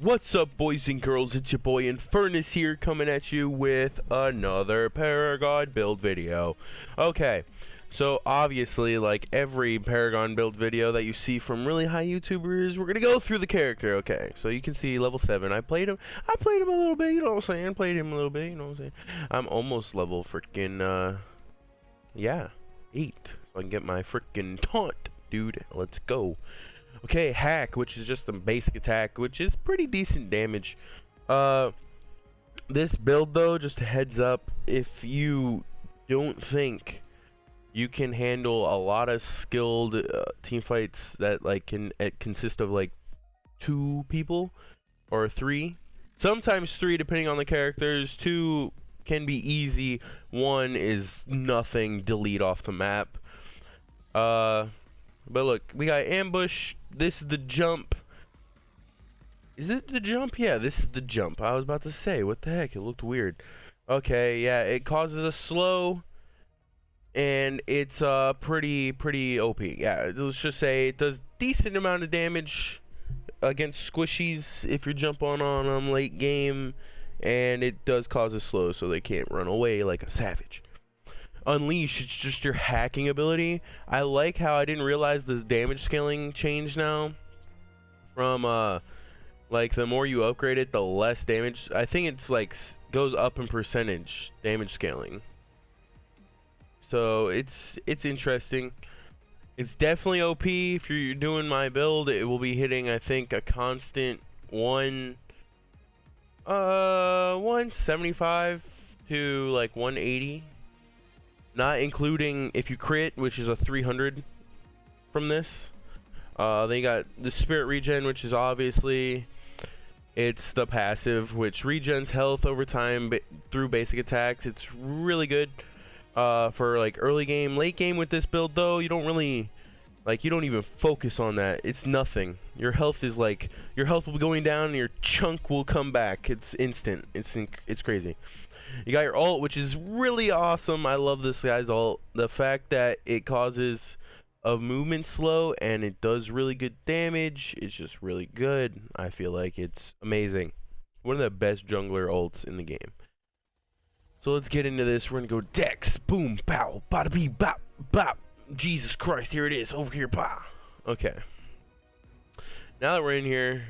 What's up, boys and girls? It's your boy Infernus here, coming at you with another Paragon build video. Okay, so obviously, like every Paragon build video that you see from really high YouTubers, we're gonna go through the character. Okay, so you can see level 7. I played him a little bit, you know what I'm saying? Played him a little bit, you know what I'm saying? I'm almost level freaking, yeah, 8. So I can get my freaking taunt, dude. Let's go. Okay, hack, which is just a basic attack, which is pretty decent damage. This build though, just a heads up, if you don't think you can handle a lot of skilled team fights that like can consist of like 2 people or 3, sometimes 3 depending on the characters. 2 can be easy, 1 is nothing, delete off the map. But look, we got ambush. This is the jump. Is it the jump? Yeah, this is the jump. I was about to say, what the heck? It looked weird. Okay, yeah, it causes a slow, and it's pretty OP. Yeah, let's just say it does decent amount of damage against squishies if you're jumping on them late game, and it does cause a slow, so they can't run away like a savage. Unleash, it's just your hacking ability. I like how I didn't realize this damage scaling changed now. From like the more you upgrade it, the less damage. I think it's like goes up in percentage damage scaling. So it's interesting. It's definitely OP. If you're doing my build, it will be hitting, I think, a constant 175 to like 180. Not including if you crit, which is a 300 from this. Then you got the spirit regen, which is obviously, it's the passive, which regens health over time through basic attacks. It's really good for like early game. Late game with this build though, you don't really, like, you don't even focus on that. It's nothing. Your health is like, your health will be going down and your chunk will come back. It's instant. It's crazy. You got your ult, which is really awesome. I love this guy's ult. The fact that it causes a movement slow and it does really good damage, it's just really good. I feel like it's amazing. One of the best jungler ults in the game. So let's get into this. We're gonna go Dex, boom, pow, bada bee, bop, bop. Jesus Christ, here it is, over here, pow. Okay. Now that we're in here,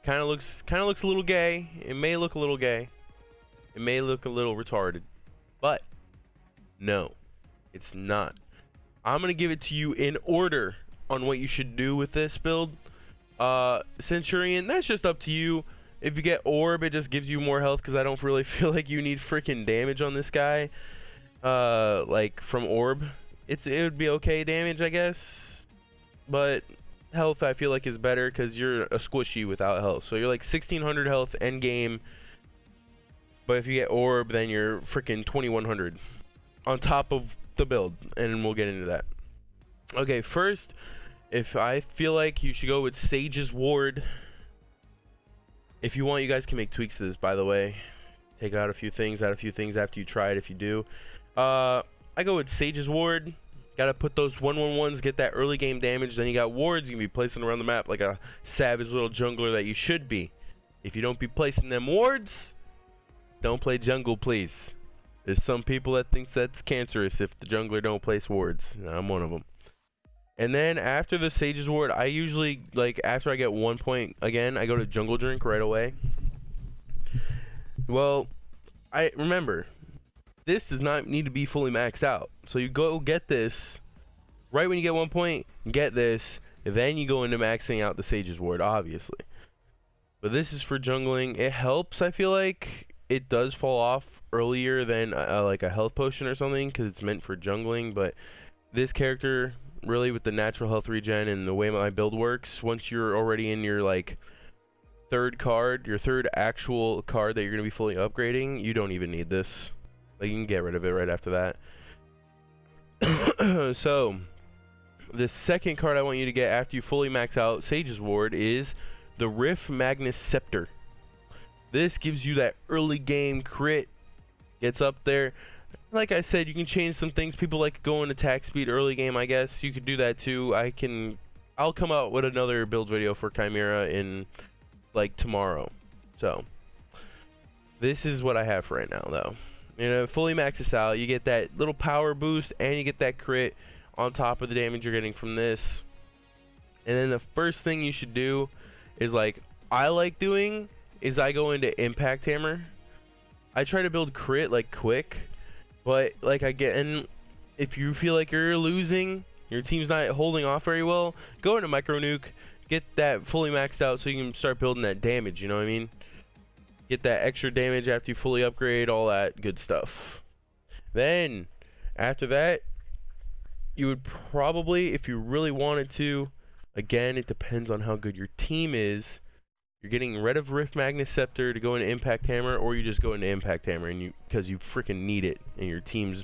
kind of looks a little gay. It may look a little gay. It may look a little retarded, but no, it's not. I'm gonna give it to you in order on what you should do with this build. Centurion, that's just up to you. If you get orb, it just gives you more health, because I don't really feel like you need freaking damage on this guy. Like from orb, it would be okay damage, I guess, but health I feel like is better because you're a squishy without health. So you're like 1600 health end game. But if you get orb, then you're freaking 2100 on top of the build, and we'll get into that. Okay, first, if I feel like you should go with Sage's Ward. If you want, you guys can make tweaks to this, by the way. Take out a few things, add a few things after you try it, if you do. I go with Sage's Ward. Gotta put those 1/1/1s, get that early game damage. Then you got wards you can be placing around the map like a savage little jungler that you should be. If you don't be placing them wards, don't play jungle, please. There's some people that think that's cancerous if the jungler don't place wards. I'm one of them. And then after the Sage's Ward, I usually, like, after I get 1 point again, I go to Jungle Drink right away. Well, I remember, this does not need to be fully maxed out. So you go get this right when you get 1 point, get this, and then you go into maxing out the Sage's Ward, obviously. But this is for jungling. It helps, I feel like. It does fall off earlier than like a health potion or something, because it's meant for jungling. But this character, really, with the natural health regen and the way my build works, once you're already in your like third actual card that you're gonna be fully upgrading, you don't even need this. Like, you can get rid of it right after that. So the second card I want you to get after you fully max out Sage's Ward is the Rift Magnus Scepter. This gives you that early game crit. Gets up there. Like I said, you can change some things. People like going attack speed early game, I guess. You could do that too. I'll come out with another build video for Khaimera in like tomorrow. So this is what I have for right now, though. You know, fully max this out. You get that little power boost, and you get that crit on top of the damage you're getting from this. And then the first thing you should do is, like I like doing, is I go into impact hammer. I try to build crit like quick, but like again, if you feel like you're losing, your team's not holding off very well, go into micro nuke, get that fully maxed out so you can start building that damage. You know what I mean? Get that extra damage after you fully upgrade, all that good stuff. Then after that, you would probably, if you really wanted to, again, it depends on how good your team is. You're getting rid of Rift Magnus Scepter to go into Impact Hammer, or you just go into Impact Hammer and because you freaking need it and your team's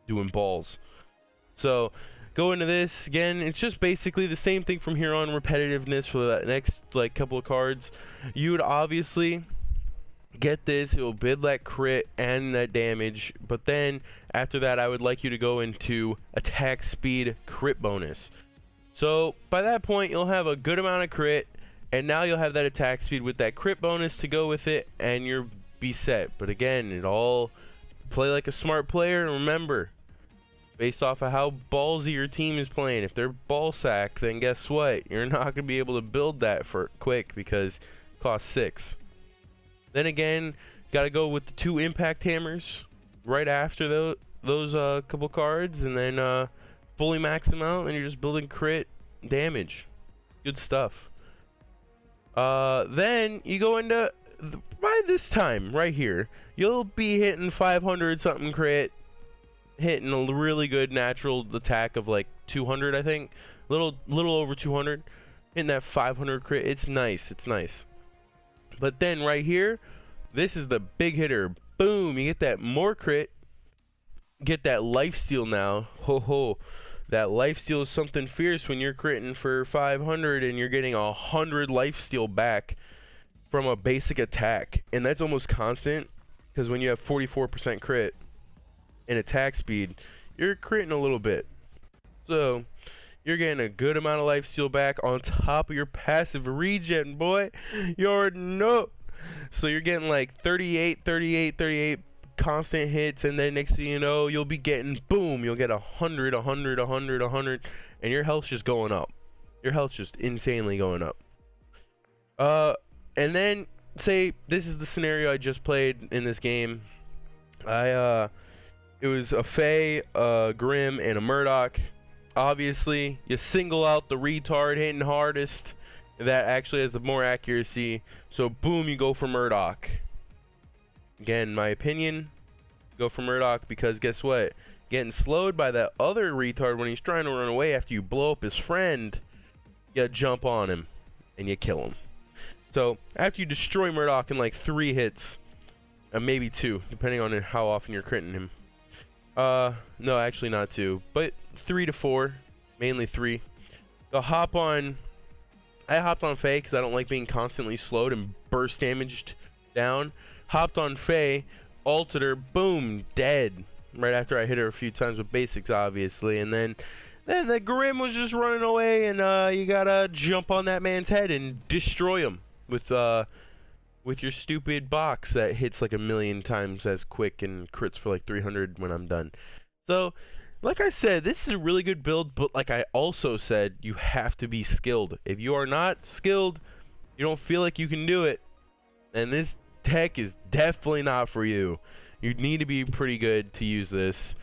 doing balls. So go into this again. It's just basically the same thing from here on. Repetitiveness for that next like couple of cards. You would obviously get this, it will bid that crit and that damage, but then after that I would like you to go into attack speed crit bonus. So by that point you'll have a good amount of crit, and now you'll have that attack speed with that crit bonus to go with it, and you're be set. But again, it all play like a smart player, and remember, based off of how ballsy your team is playing. If they're ball sack, then guess what, you're not going to be able to build that for quick because it costs 6. Then again, gotta go with the 2 impact hammers right after those couple cards, and then fully max them out, and you're just building crit damage. Good stuff. Then you go into by this time right here, you'll be hitting 500 something crit, hitting a really good natural attack of like 200, I think, little over 200, hitting that 500 crit. It's nice. It's nice. But then right here, this is the big hitter. Boom, you get that more crit, get that lifesteal now. Ho ho, that lifesteal is something fierce when you're critting for 500 and you're getting 100 lifesteal back from a basic attack, and that's almost constant, because when you have 44% crit and attack speed, you're critting a little bit, so you're getting a good amount of lifesteal back on top of your passive regen, boy. You already know. So you're getting like 38 constant hits, and then next thing you know, you'll be getting, boom, you'll get 100, and your health's just going up. Your health's just insanely going up. And then say this is the scenario I just played in this game. It was a Fae, a Grim, and a Murdoch. Obviously, you single out the retard hitting hardest. That actually has the more accuracy. So boom, you go for Murdoch. Again, my opinion, go for Murdoch, because guess what? Getting slowed by that other retard when he's trying to run away after you blow up his friend, you jump on him and you kill him. So after you destroy Murdoch in like 3 hits, maybe 2, depending on how often you're critting him. No, actually not 2, but 3 to 4, mainly 3. I hopped on Fae because I don't like being constantly slowed and burst damaged down. Hopped on Fae, ulted her, boom, dead. Right after I hit her a few times with basics, obviously. And then the Grim was just running away, and you gotta jump on that man's head and destroy him with your stupid box that hits like 1,000,000 times as quick and crits for like 300 when I'm done. So, like I said, this is a really good build, but like I also said, you have to be skilled. If you are not skilled, you don't feel like you can do it, and this tech is definitely not for you. You need to be pretty good to use this.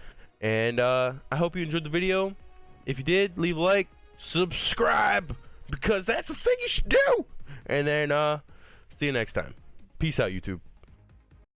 And I hope you enjoyed the video. If you did, leave a like, subscribe, because that's the thing you should do. And then see you next time. Peace out, YouTube.